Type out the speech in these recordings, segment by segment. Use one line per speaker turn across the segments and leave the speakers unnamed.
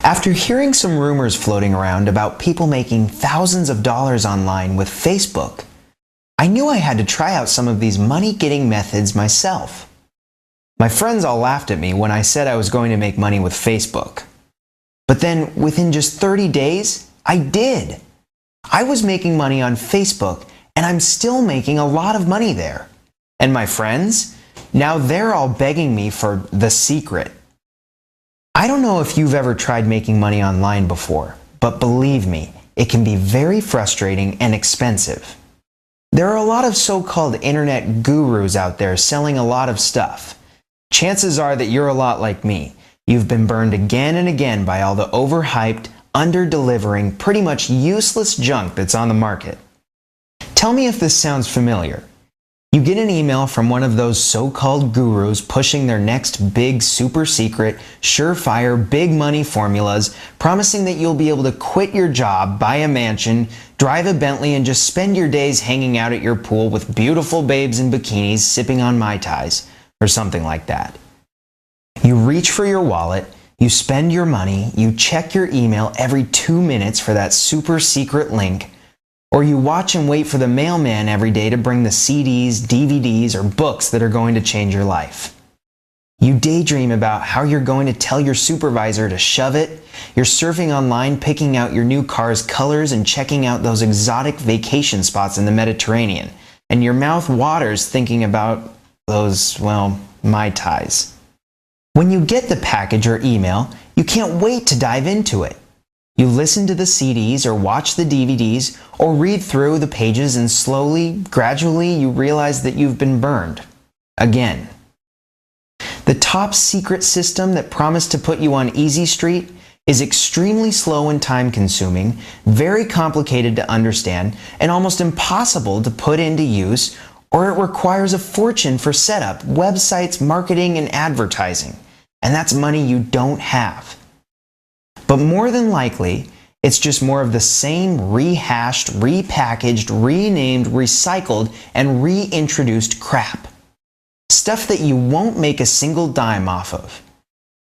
After hearing some rumors floating around about people making thousands of dollars online with Facebook, I knew I had to try out some of these money-getting methods myself. My friends all laughed at me when I said I was going to make money with Facebook. But then, within just 30 days, I did. I was making money on Facebook, and I'm still making a lot of money there. And my friends? Now they're all begging me for the secret. I don't know if you've ever tried making money online before, but believe me, it can be very frustrating and expensive. There are a lot of so-called internet gurus out there selling a lot of stuff. Chances are that you're a lot like me. You've been burned again and again by all the overhyped, under-delivering, pretty much useless junk that's on the market. Tell me if this sounds familiar. You get an email from one of those so-called gurus pushing their next big, super secret, surefire, big money formulas, promising that you'll be able to quit your job, buy a mansion, drive a Bentley, and just spend your days hanging out at your pool with beautiful babes in bikinis sipping on Mai Tais, or something like that. You reach for your wallet, you spend your money, you check your email every 2 minutes for that super secret link, or you watch and wait for the mailman every day to bring the CDs, DVDs, or books that are going to change your life. You daydream about how you're going to tell your supervisor to shove it. You're surfing online, picking out your new car's colors and checking out those exotic vacation spots in the Mediterranean. And your mouth waters thinking about those, well, Mai Tais. When you get the package or email, you can't wait to dive into it. You listen to the CDs or watch the DVDs or read through the pages, and slowly, gradually, you realize that you've been burned. Again. The top secret system that promised to put you on Easy Street is extremely slow and time-consuming, very complicated to understand, and almost impossible to put into use, or it requires a fortune for setup, websites, marketing, and advertising. And that's money you don't have. But more than likely, it's just more of the same rehashed, repackaged, renamed, recycled, and reintroduced crap. Stuff that you won't make a single dime off of.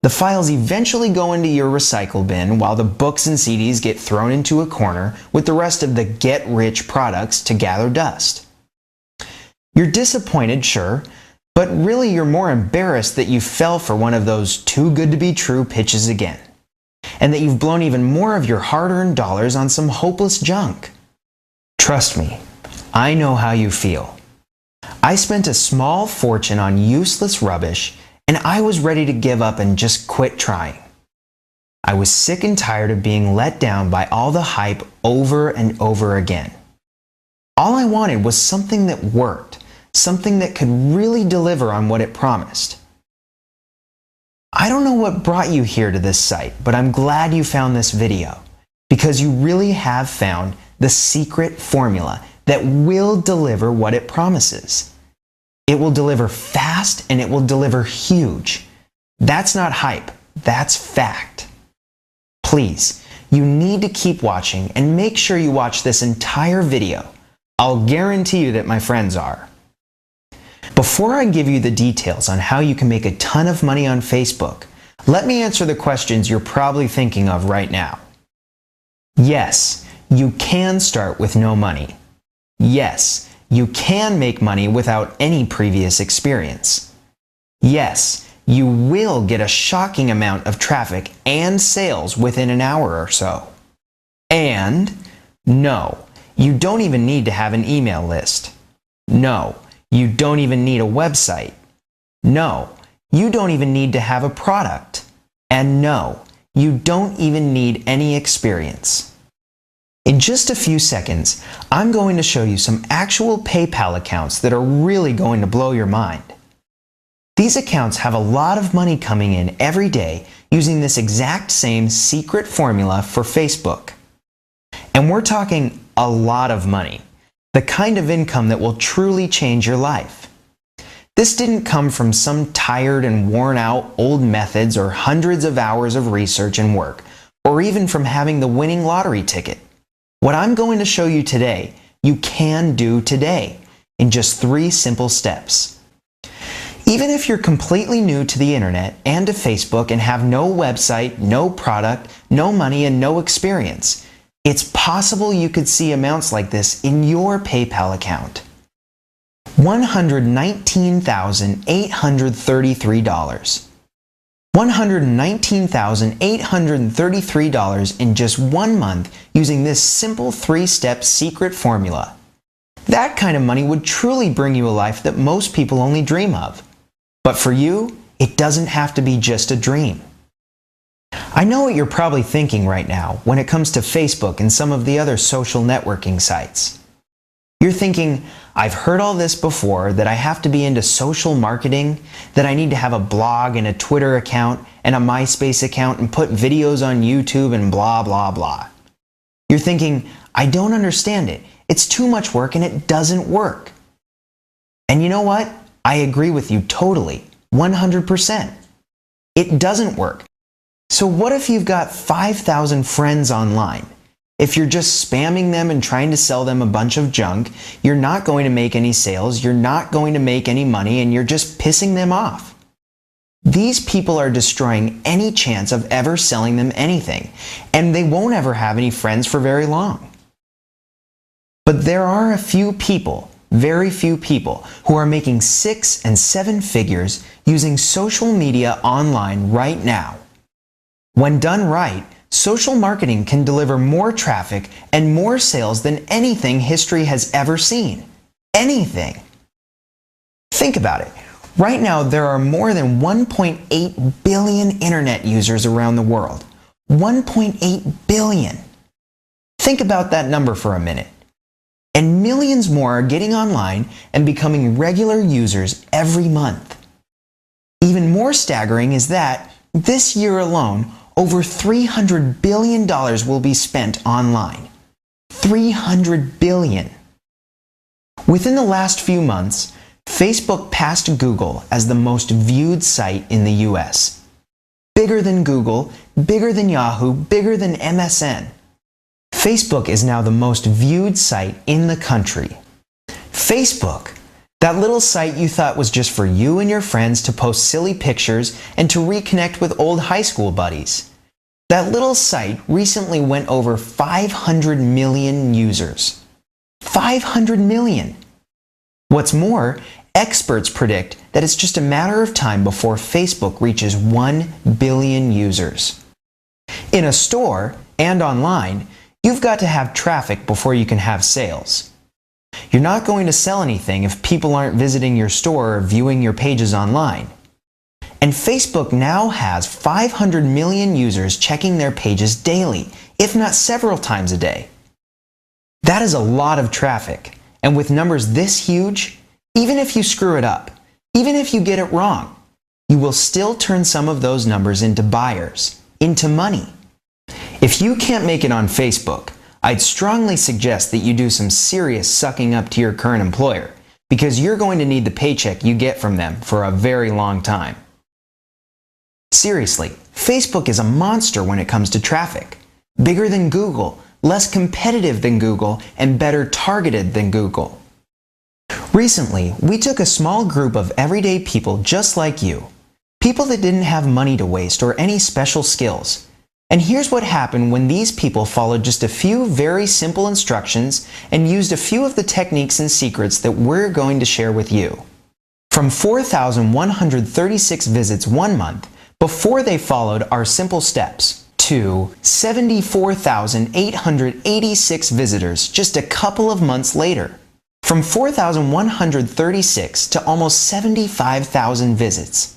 The files eventually go into your recycle bin while the books and CDs get thrown into a corner with the rest of the get-rich products to gather dust. You're disappointed, sure, but really you're more embarrassed that you fell for one of those too-good-to-be-true pitches again, and that you've blown even more of your hard-earned dollars on some hopeless junk. Trust me, I know how you feel. I spent a small fortune on useless rubbish, and I was ready to give up and just quit trying. I was sick and tired of being let down by all the hype over and over again. All I wanted was something that worked, something that could really deliver on what it promised. I don't know what brought you here to this site, but I'm glad you found this video, because you really have found the secret formula that will deliver what it promises. It will deliver fast and it will deliver huge. That's not hype, that's fact. Please, you need to keep watching and make sure you watch this entire video. I'll guarantee you that my friends are. Before I give you the details on how you can make a ton of money on Facebook, let me answer the questions you're probably thinking of right now. Yes, you can start with no money. Yes, you can make money without any previous experience. Yes, you will get a shocking amount of traffic and sales within an hour or so. And no, you don't even need to have an email list. No, you don't even need a website. No, you don't even need to have a product. And no, you don't even need any experience. In just a few seconds, I'm going to show you some actual PayPal accounts that are really going to blow your mind. These accounts have a lot of money coming in every day using this exact same secret formula for Facebook. And we're talking a lot of money, the kind of income that will truly change your life. This didn't come from some tired and worn out old methods or hundreds of hours of research and work, or even from having the winning lottery ticket. What I'm going to show you today, you can do today in just 3 simple steps. Even if you're completely new to the internet and to Facebook and have no website, no product, no money, and no experience, it's possible you could see amounts like this in your PayPal account. $119,833. $119,833 in just 1 month using this simple 3-step secret formula. That kind of money would truly bring you a life that most people only dream of. But for you, it doesn't have to be just a dream. I know what you're probably thinking right now when it comes to Facebook and some of the other social networking sites. You're thinking, I've heard all this before, that I have to be into social marketing, that I need to have a blog and a Twitter account and a MySpace account and put videos on YouTube and blah, blah, blah. You're thinking, I don't understand it. It's too much work and it doesn't work. And you know what? I agree with you totally, 100%. It doesn't work. So what if you've got 5,000 friends online? If you're just spamming them and trying to sell them a bunch of junk, you're not going to make any sales, you're not going to make any money, and you're just pissing them off. These people are destroying any chance of ever selling them anything, and they won't ever have any friends for very long. But there are a few people, very few people, who are making 6 and 7 figures using social media online right now. When done right, social marketing can deliver more traffic and more sales than anything history has ever seen. Anything. Think about it. Right now, there are more than 1.8 billion internet users around the world. 1.8 billion. Think about that number for a minute. And millions more are getting online and becoming regular users every month. Even more staggering is that, this year alone, over $300 billion will be spent online. $300 billion. Within the last few months, Facebook passed Google as the most viewed site in the US. Bigger than Google, bigger than Yahoo, bigger than MSN. Facebook is now the most viewed site in the country. Facebook, that little site you thought was just for you and your friends to post silly pictures and to reconnect with old high school buddies. That little site recently went over 500 million users. 500 million! What's more, experts predict that it's just a matter of time before Facebook reaches 1 billion users. In a store and online, you've got to have traffic before you can have sales. You're not going to sell anything if people aren't visiting your store or viewing your pages online. And Facebook now has 500 million users checking their pages daily, if not several times a day. That is a lot of traffic, and with numbers this huge, even if you screw it up, even if you get it wrong, you will still turn some of those numbers into buyers, into money. If you can't make it on Facebook, I'd strongly suggest that you do some serious sucking up to your current employer, because you're going to need the paycheck you get from them for a very long time. Seriously, Facebook is a monster when it comes to traffic. Bigger than Google, less competitive than Google, and better targeted than Google. Recently, we took a small group of everyday people just like you. People that didn't have money to waste or any special skills. And here's what happened when these people followed just a few very simple instructions and used a few of the techniques and secrets that we're going to share with you. From 4,136 visits 1 month, before they followed our simple steps, to 74,886 visitors just a couple of months later. From 4,136 to almost 75,000 visits.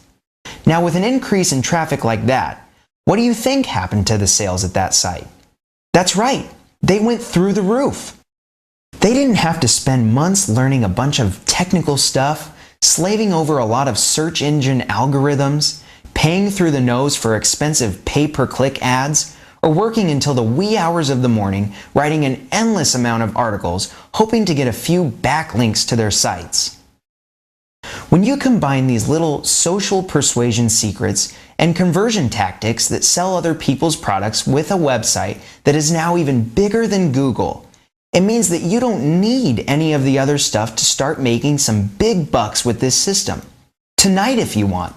Now with an increase in traffic like that, what do you think happened to the sales at that site? That's right, they went through the roof. They didn't have to spend months learning a bunch of technical stuff, slaving over a lot of search engine algorithms, paying through the nose for expensive pay-per-click ads, or working until the wee hours of the morning writing an endless amount of articles hoping to get a few backlinks to their sites. When you combine these little social persuasion secrets and conversion tactics that sell other people's products with a website that is now even bigger than Google, it means that you don't need any of the other stuff to start making some big bucks with this system. tonight if you want.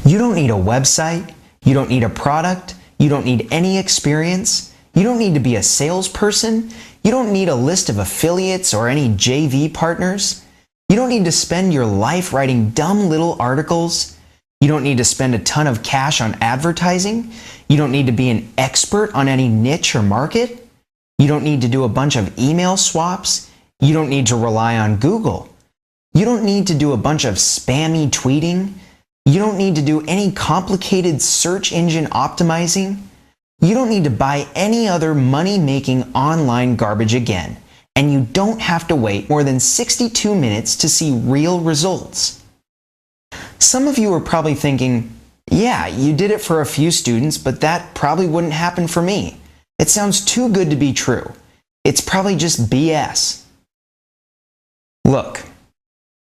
You don't need a website, you don't need a product, you don't need any experience, you don't need to be a salesperson, you don't need a list of affiliates or any JV partners. You don't need to spend your life writing dumb little articles. You don't need to spend a ton of cash on advertising. You don't need to be an expert on any niche or market. You don't need to do a bunch of email swaps. You don't need to rely on Google. You don't need to do a bunch of spammy tweeting. You don't need to do any complicated search engine optimizing. You don't need to buy any other money-making online garbage again. And you don't have to wait more than 62 minutes to see real results. Some of you are probably thinking, yeah, you did it for a few students, but that probably wouldn't happen for me. It sounds too good to be true. It's probably just BS. Look,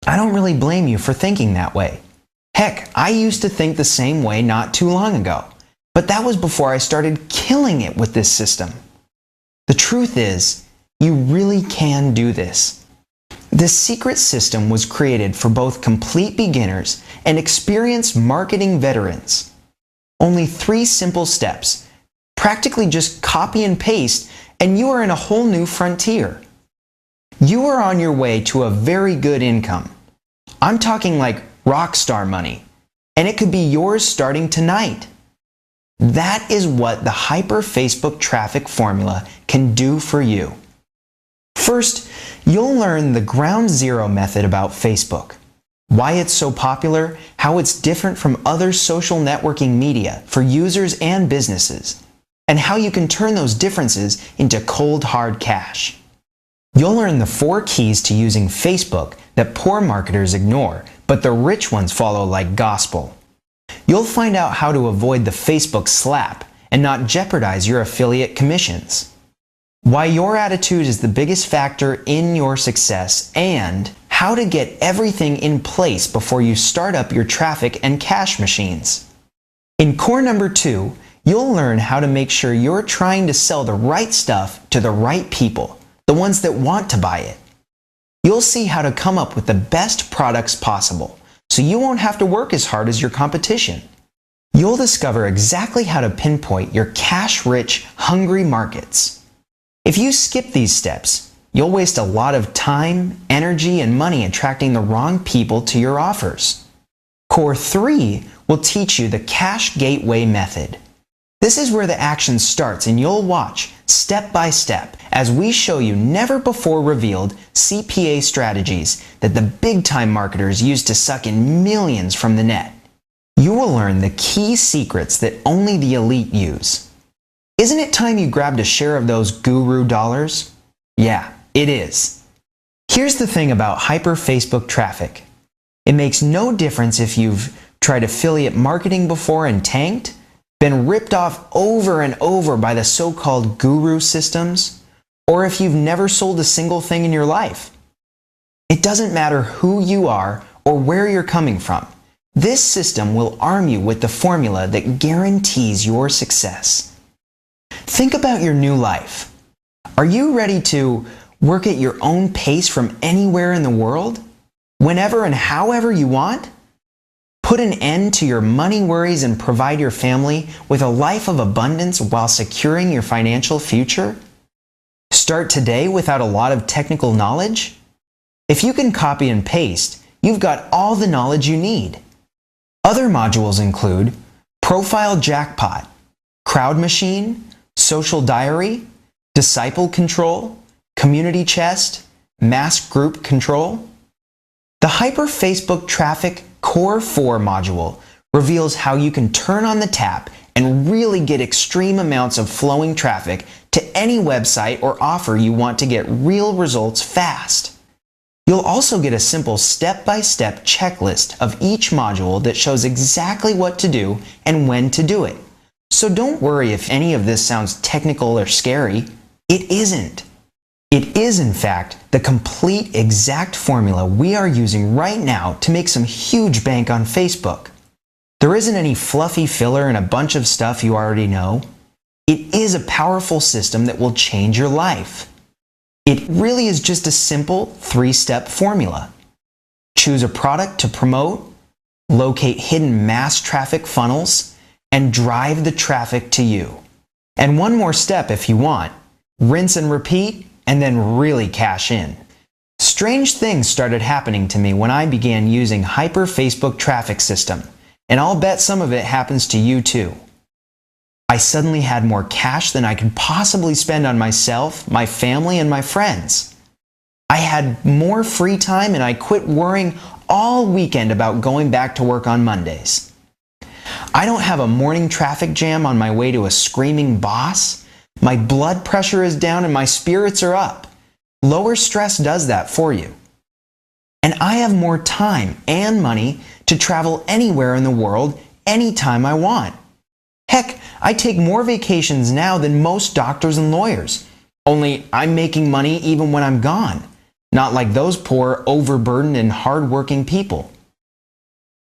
I don't really blame you for thinking that way. Heck, I used to think the same way not too long ago, but that was before I started killing it with this system. The truth is, you really can do this. This secret system was created for both complete beginners and experienced marketing veterans. Only 3 simple steps. Practically just copy and paste, and you are in a whole new frontier. You are on your way to a very good income. I'm talking like rock star money, and it could be yours starting tonight. That is what the Hyper Facebook Traffic formula can do for you. First, you'll learn the ground zero method about Facebook, why it's so popular, how it's different from other social networking media for users and businesses, and how you can turn those differences into cold hard cash. You'll learn the 4 keys to using Facebook that poor marketers ignore, but the rich ones follow like gospel. You'll find out how to avoid the Facebook slap and not jeopardize your affiliate commissions. Why your attitude is the biggest factor in your success, and how to get everything in place before you start up your traffic and cash machines. In core number 2, you'll learn how to make sure you're trying to sell the right stuff to the right people, the ones that want to buy it. You'll see how to come up with the best products possible, so you won't have to work as hard as your competition. You'll discover exactly how to pinpoint your cash-rich, hungry markets. If you skip these steps, you'll waste a lot of time, energy, and money attracting the wrong people to your offers. Core 3 will teach you the Cash Gateway method. This is where the action starts, and you'll watch step by step as we show you never before revealed CPA strategies that the big-time marketers use to suck in millions from the net. You will learn the key secrets that only the elite use. Isn't it time you grabbed a share of those guru dollars? Yeah, it is. Here's the thing about hyper Facebook traffic. It makes no difference if you've tried affiliate marketing before and tanked, been ripped off over and over by the so-called guru systems, or if you've never sold a single thing in your life. It doesn't matter who you are or where you're coming from. This system will arm you with the formula that guarantees your success. Think about your new life. Are you ready to work at your own pace from anywhere in the world? Whenever and however you want? Put an end to your money worries and provide your family with a life of abundance while securing your financial future? Start today without a lot of technical knowledge? If you can copy and paste, you've got all the knowledge you need. Other modules include Profile Jackpot, Crowd Machine, Social Diary, Disciple Control, Community Chest, Mass Group Control. The Hyper Facebook Traffic Core 4 module reveals how you can turn on the tap and really get extreme amounts of flowing traffic to any website or offer you want to get real results fast. You'll also get a simple step-by-step checklist of each module that shows exactly what to do and when to do it. So don't worry if any of this sounds technical or scary. It isn't. It is, in fact, the complete exact formula we are using right now to make some huge bank on Facebook. There isn't any fluffy filler and a bunch of stuff you already know. It is a powerful system that will change your life. It really is just a simple 3-step formula. Choose a product to promote, locate hidden mass traffic funnels, and drive the traffic to you. And one more step if you want. Rinse and repeat, and then really cash in. Strange things started happening to me when I began using Hyper Facebook Traffic System, and I'll bet some of it happens to you too. I suddenly had more cash than I could possibly spend on myself, my family, and my friends. I had more free time and I quit worrying all weekend about going back to work on Mondays. I don't have a morning traffic jam on my way to a screaming boss. My blood pressure is down and my spirits are up. Lower stress does that for you. And I have more time and money to travel anywhere in the world anytime I want. Heck, I take more vacations now than most doctors and lawyers. Only I'm making money even when I'm gone. Not like those poor, overburdened, and hardworking people.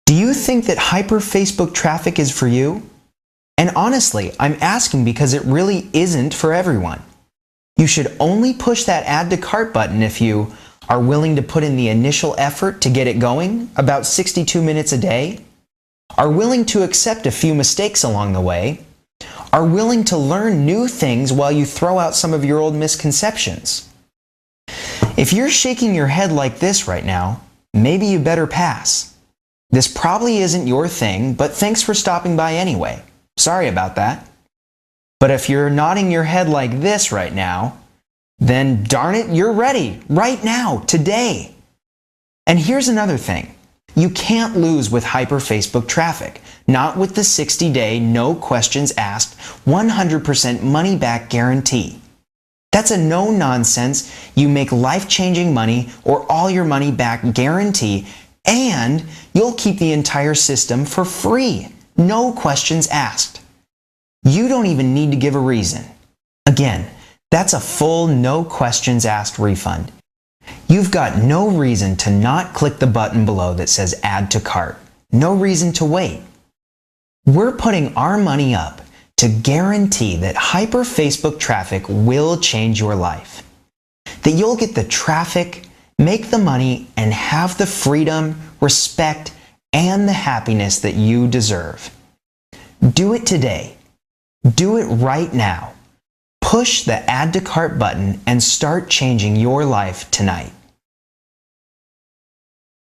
Do you think that hyper Facebook traffic is for you? And honestly, I'm asking because it really isn't for everyone. You should only push that add to cart button if you are willing to put in the initial effort to get it going, about 62 minutes a day, are willing to accept a few mistakes along the way, are willing to learn new things while you throw out some of your old misconceptions. If you're shaking your head like this right now, maybe you better pass. This probably isn't your thing, but thanks for stopping by anyway. Sorry about that. But if you're nodding your head like this right now, then darn it, you're ready right now, today. And here's another thing. You can't lose with hyper Facebook traffic, not with the 60-day, no questions asked, 100% money back guarantee. That's a no-nonsense, you make life-changing money or all your money back guarantee, and you'll keep the entire system for free, no questions asked. You don't even need to give a reason. Again, that's a full no questions asked refund. You've got no reason to not click the button below that says add to cart. No reason to wait. We're putting our money up to guarantee that hyper Facebook traffic will change your life. That you'll get the traffic, make the money, and have the freedom, respect, and the happiness that you deserve. Do it today. Do it right now. Push the add to cart button and start changing your life tonight.